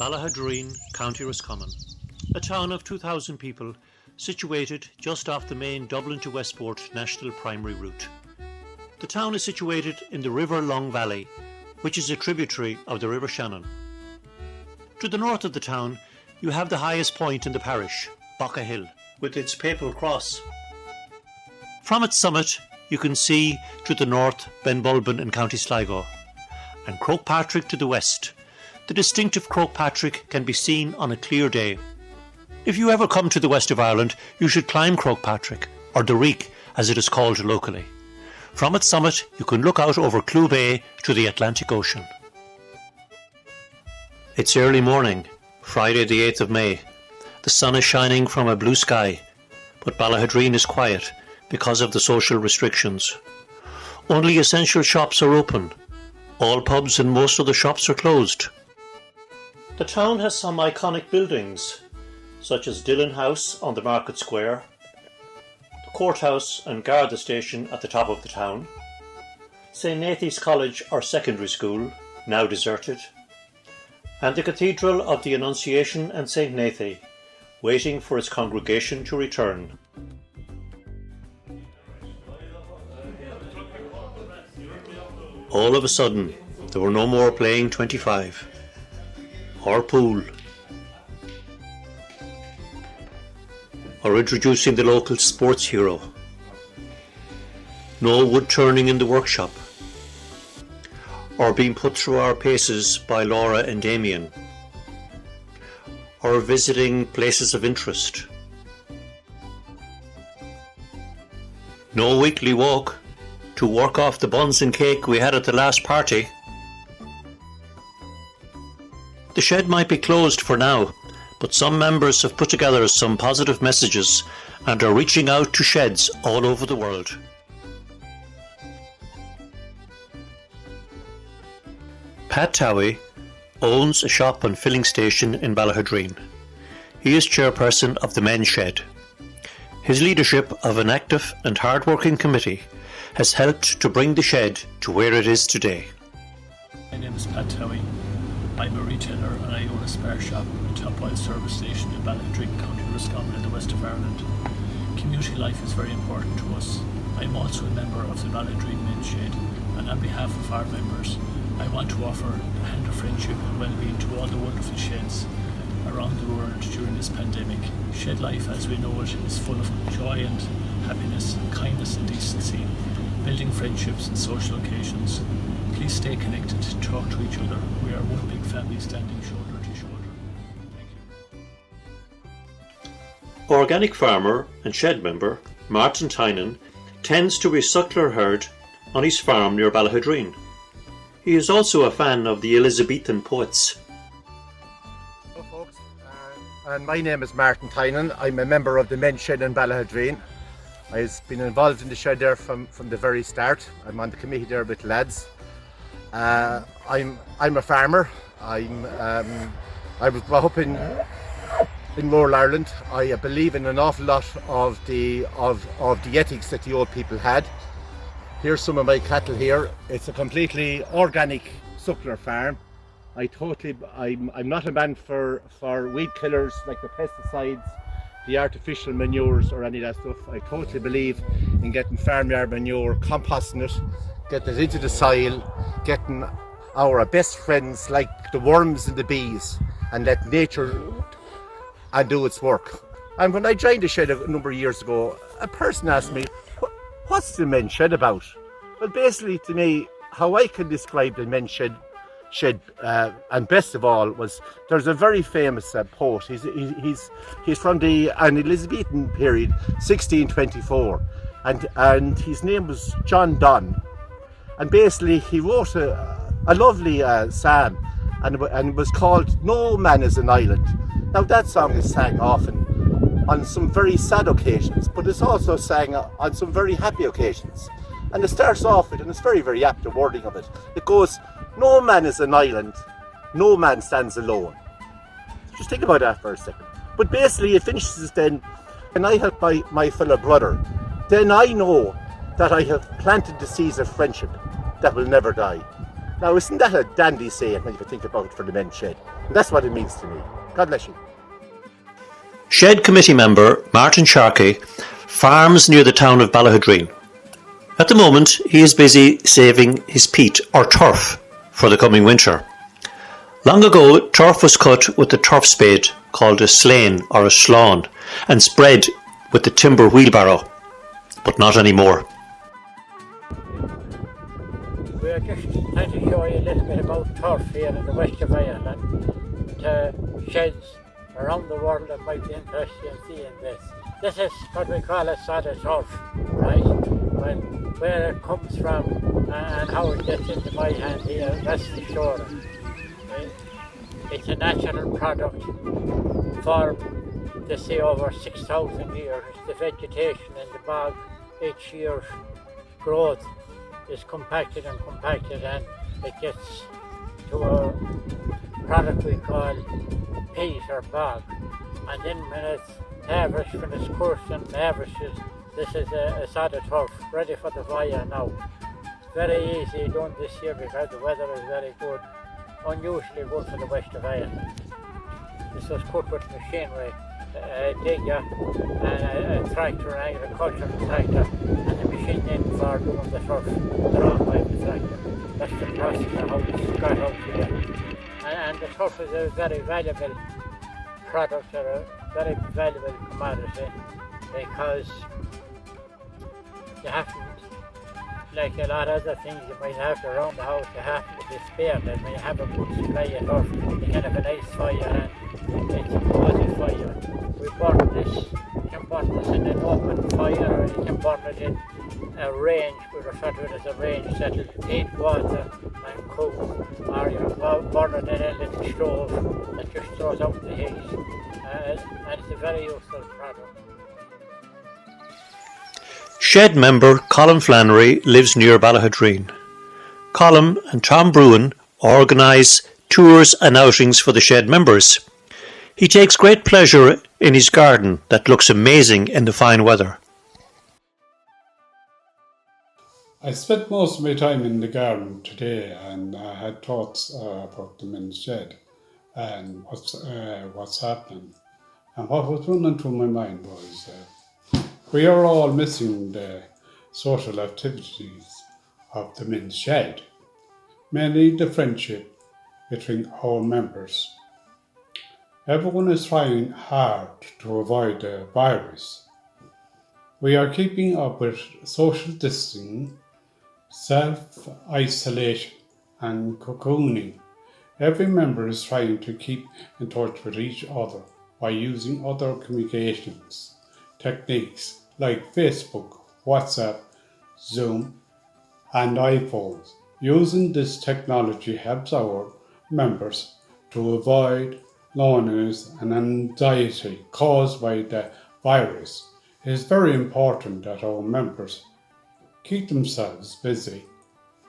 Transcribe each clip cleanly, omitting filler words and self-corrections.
Ballaghaderreen, County Roscommon, a town of 2,000 people situated just off the main Dublin to Westport national primary route. The town is situated in the River Long Valley, which is a tributary of the River Shannon. To the north of the town, you have the highest point in the parish, Bocca Hill, with its papal cross. From its summit, you can see to the north Benbulben in County Sligo, and Croagh-Patrick to the west. The distinctive Croagh-Patrick can be seen on a clear day. If you ever come to the west of Ireland, you should climb Croagh-Patrick, or the Reek as it is called locally. From its summit, you can look out over Clew Bay to the Atlantic Ocean. It's early morning, Friday the 8th of May. The sun is shining from a blue sky, but Ballaghaderreen is quiet because of the social restrictions. Only essential shops are open. All pubs and most of the shops are closed. The town has some iconic buildings, such as Dillon House on the Market Square, the courthouse and Garda station at the top of the town, St Nathan's College or Secondary School, now deserted, and the Cathedral of the Annunciation and St Nathan, waiting for its congregation to return. All of a sudden, there were no more playing 25 or pool or introducing the local sports hero. No wood turning in the workshop or being put through our paces by Laura and Damien or visiting places of interest. No weekly walk to work off the buns and cake we had at the last party. The shed might be closed for now, but some members have put together some positive messages and are reaching out to sheds all over the world. Pat Towie owns a shop and filling station in Ballaghaderreen. He is chairperson of the Men's Shed. His leadership of an active and hard-working committee has helped to bring the shed to where it is today. My name is Pat Towie. I'm a retailer and I own a spare shop and top oil service station in Ballaghaderreen, County Roscommon in the west of Ireland. Community life is very important to us. I'm also a member of the Ballaghaderreen Men's Shed, and on behalf of our members, I want to offer a hand of friendship and well-being to all the wonderful sheds around the world during this pandemic. Shed life as we know it is full of joy and happiness, kindness and decency, building friendships and social occasions. Please stay connected, talk to each other. We are one big family standing shoulder to shoulder. Thank you. Organic farmer and shed member Martin Tynan tends to a suckler herd on his farm near Ballaghaderreen. He is also a fan of the Elizabethan poets. Hello folks, and my name is Martin Tynan. I'm a member of the Men's Shed in Ballaghaderreen. I've been involved in the shed there from the very start. I'm on the committee there with lads. I'm a farmer. I was brought up in rural Ireland. I believe in an awful lot of the ethics that the old people had. Here's some of my cattle here. It's a completely organic suckler farm. I'm not a man for weed killers like the pesticides, the artificial manures or any of that stuff. I totally believe in getting farmyard manure, composting it, getting it into the soil, getting our best friends like the worms and the bees, and let nature do its work. And when I joined the shed a number of years ago, a person asked me, what's the Men's Shed about? Well, basically to me, how I can describe the Men's Shed, and best of all, was there's a very famous poet. He's from an Elizabethan period, 1624, and his name was John Donne. And basically he wrote a lovely psalm, and it was called "No Man is an Island." Now that song is sang often on some very sad occasions, but it's also sang on some very happy occasions. And it starts off with, and it's very, very apt, the wording of it. It goes, "No man is an island, no man stands alone." Just think about that for a second. But basically it finishes then, "And I help my fellow brother, then I know that I have planted the seeds of friendship that will never die." Now isn't that a dandy saying when you think about it for the Men's Shed? That's what it means to me. God bless you. Shed committee member Martin Sharkey farms near the town of Ballaghaderreen. At the moment, he is busy saving his peat or turf for the coming winter. Long ago, turf was cut with the turf spade called a slane or a slawn and spread with the timber wheelbarrow, but not anymore. We're just trying to show you a little bit about turf here in the west of Ireland to sheds around the world that might be interested in seeing this. This is what we call a sod of turf, right? Where it comes from and how it gets into my hand here, that's the story. Right? It's a natural product for, they say, over 6,000 years. The vegetation in the bog each year's growth is compacted and it gets to a product we call peat or bog. And then when it's harvested, when it's coursed and harvested, this is a sod of turf ready for the fire now. It's very easy done this year because the weather is very good, unusually good for the west of Ireland. This was cut with machinery, a digger and a tractor, an agricultural tractor, and the machine then for doing the turf drawn by the tractor. That's the process of how it's got out here. And the turf is a very valuable product or a very valuable commodity because you haven't, like a lot of other things you might have around the house, you have to be spared. And when you have a good supply of turf, you can have a nice fire and it's a cozy fire. We burn this, you can burn this in an open fire or you can burn it in a range, we refer to it as a range that will heat water and cook, or you burn it in a little stove that just throws out the heat. And it's a very useful product. Shed member Colin Flannery lives near Ballaghaderreen. Colin and Tom Bruin organise tours and outings for the Shed members. He takes great pleasure in his garden that looks amazing in the fine weather. I spent most of my time in the garden today and I had thoughts about the men's shed and what's happening. And what was running through my mind was we are all missing the social activities of the men's shed, mainly the friendship between our members. Everyone is trying hard to avoid the virus. We are keeping up with social distancing, self-isolation and cocooning. Every member is trying to keep in touch with each other by using other communications techniques like Facebook, WhatsApp, Zoom and iPhones. Using this technology helps our members to avoid loneliness and anxiety caused by the virus. It is very important that our members keep themselves busy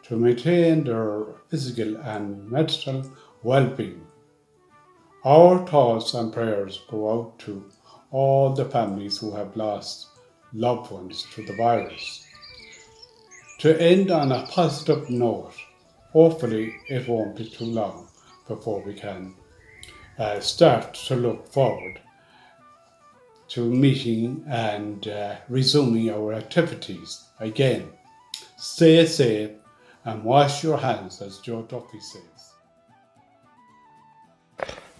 to maintain their physical and mental well-being. Our thoughts and prayers go out to all the families who have lost loved ones to the virus. To end on a positive note, hopefully it won't be too long before we can start to look forward to meeting and resuming our activities again. Stay safe and wash your hands, as Joe Duffy says.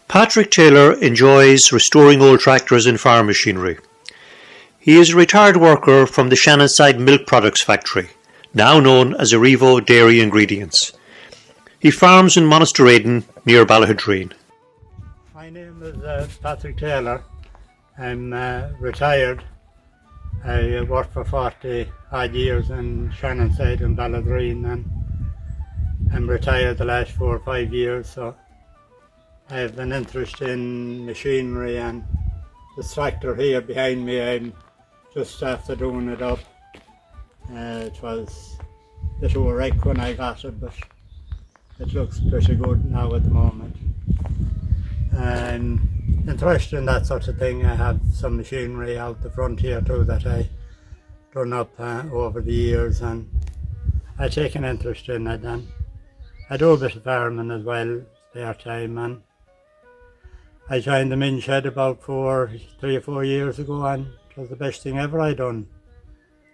Patrick Taylor enjoys restoring old tractors and farm machinery. He is a retired worker from the Shannonside Milk Products Factory, now known as Arrivo Dairy Ingredients. He farms in Monasterraden near Ballaghaderreen. My name is Patrick Taylor. I'm retired. I worked for 40 odd years in Shannonside and Ballaghaderreen, and I'm retired the last 4 or 5 years, so I have an interest in machinery, and the tractor here behind me, I'm just after doing it up. It was a bit of a wreck when I got it, but it looks pretty good now at the moment. And interested in that sort of thing. I have some machinery out the front here too that I done up over the years, and I take an interest in it. And I do a bit of farming as well, spare time, and I joined the men's shed about 3 or 4 years ago, and it was the best thing ever I done,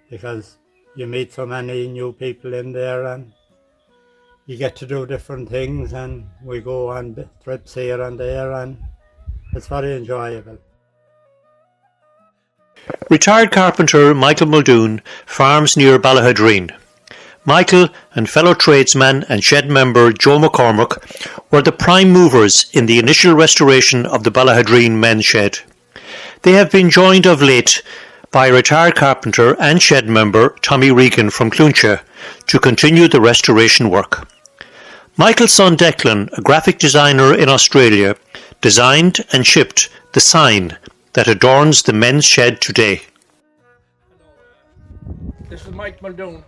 because you meet so many new people in there and you get to do different things, and we go on trips here and there, and it's very enjoyable. Retired carpenter Michael Muldoon farms near Ballaghaderreen. Michael and fellow tradesman and shed member Joe McCormack were the prime movers in the initial restoration of the Ballaghaderreen men's shed. They have been joined of late by retired carpenter and shed member Tommy Regan from Clúncha to continue the restoration work. Michael's son Declan, a graphic designer in Australia, designed and shipped the sign that adorns the men's shed today. This is Mike Muldoon,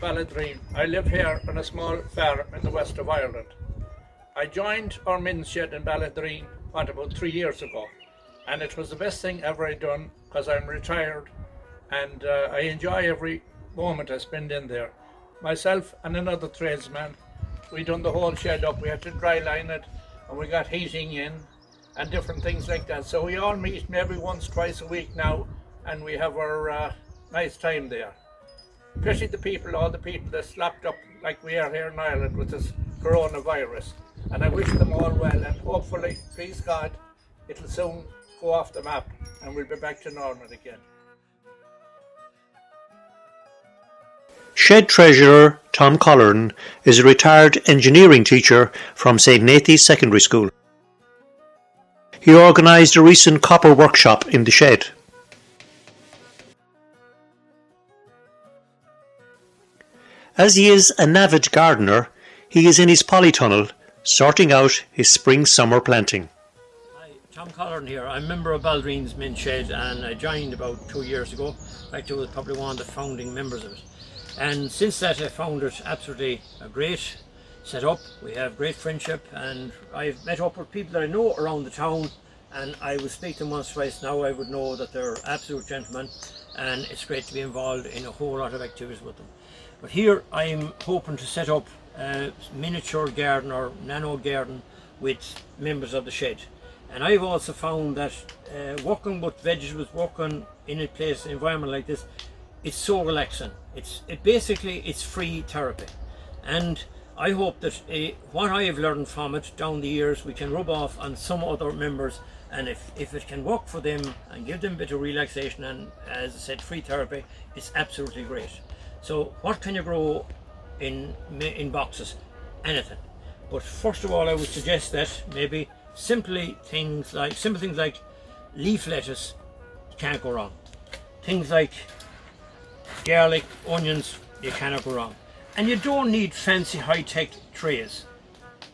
Ballaghaderreen. I live here on a small farm in the west of Ireland. I joined our men's shed in Ballaghaderreen about 3 years ago, and it was the best thing ever I done, because I'm retired and I enjoy every moment I spend in there. Myself and another tradesman, we done the whole shed up. We had to dry line it, and we got heating in and different things like that. So we all meet maybe once, twice a week now, and we have our nice time there. Especially the people, all the people that slapped up like we are here in Ireland with this coronavirus. And I wish them all well, and hopefully, please God, it'll soon go off the map and we'll be back to normal again. Shed treasurer Tom Colleran is a retired engineering teacher from St. Nathan's Secondary School. He organised a recent copper workshop in the shed. As he is an avid gardener, he is in his polytunnel sorting out his spring-summer planting. Hi, Tom Colleran here. I'm a member of Ballaghaderreen's men's shed, and I joined about 2 years ago. I was probably one of the founding members of it. And since that, I found it absolutely a great setup. We have great friendship, and I've met up with people that I know around the town, and I would speak to them once or twice. Now I would know that they're absolute gentlemen, and it's great to be involved in a whole lot of activities with them. But here I'm hoping to set up a miniature garden or nano garden with members of the shed. And I've also found that working with vegetables, working in a place, environment like this, it's so relaxing. It's free therapy, and I hope that what I have learned from it down the years we can rub off on some other members, and if it can work for them and give them a bit of relaxation and, as I said, free therapy, it's absolutely great. So what can you grow in boxes? Anything. But first of all, I would suggest that maybe simple things like leaf lettuce, can't go wrong. Things like garlic, onions, you cannot go wrong. And you don't need fancy high-tech trays.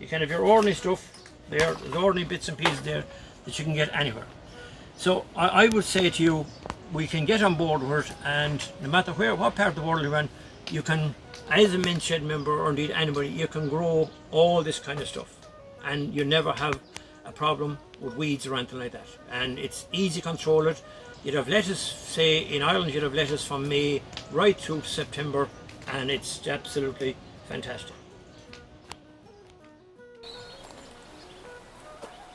You can have your ordinary stuff there, there's ordinary bits and pieces there that you can get anywhere. So I would say to you, we can get on board with it, and no matter what part of the world you're in, you can, as a men's shed member or indeed anybody, you can grow all this kind of stuff, and you never have a problem with weeds or anything like that. And it's easy to control it. You'd have lettuce, say in Ireland, you'd have lettuce from May right through to September, and it's absolutely fantastic.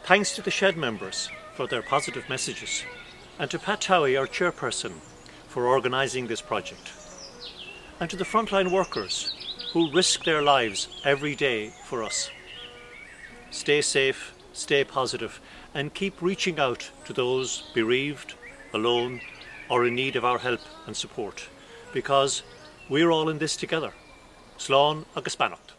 Thanks to the shed members for their positive messages, and to Pat Towie, our chairperson, for organising this project, and to the frontline workers who risk their lives every day for us. Stay safe, stay positive, and keep reaching out to those bereaved, alone, or in need of our help and support, because we're all in this together. Slán agus Beannacht.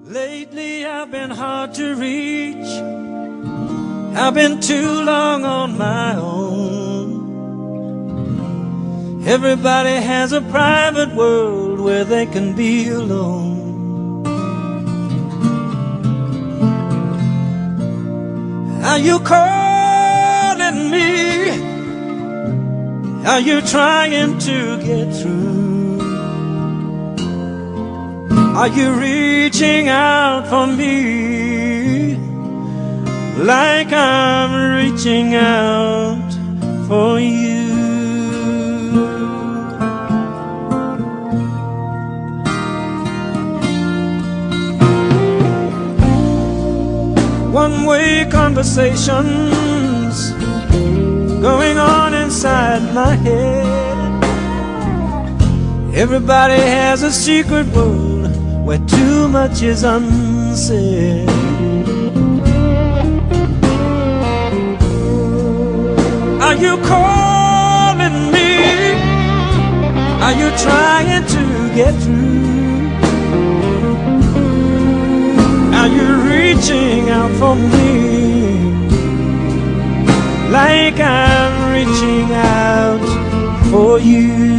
Lately I've been hard to reach. I've been too long on my own. Everybody has a private world where they can be alone. Are you calling me? Are you trying to get through? Are you reaching out for me like I'm reaching out for you? conversations going on inside my head. Everybody has a secret world where too much is unsaid. Are you calling me? Are you trying to get through? Are you reaching out for me like I'm reaching out for you?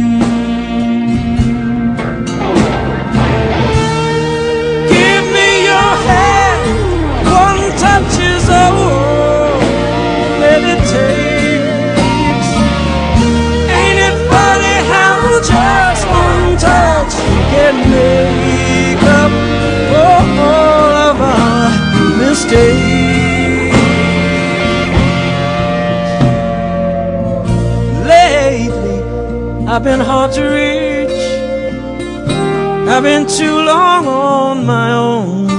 Give me your hand, one touch is all that it takes. Ain't it funny how just one touch can make up for all of our mistakes? Lately, I've been hard to reach. I've been too long on my own.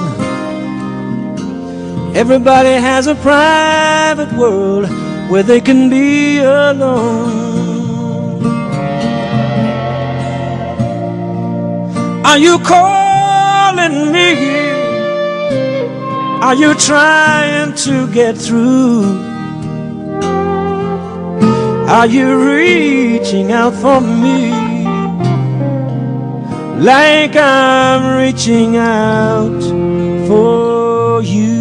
Everybody has a private world where they can be alone. Are you calling me? Are you trying to get through? Are you reaching out for me like I'm reaching out for you?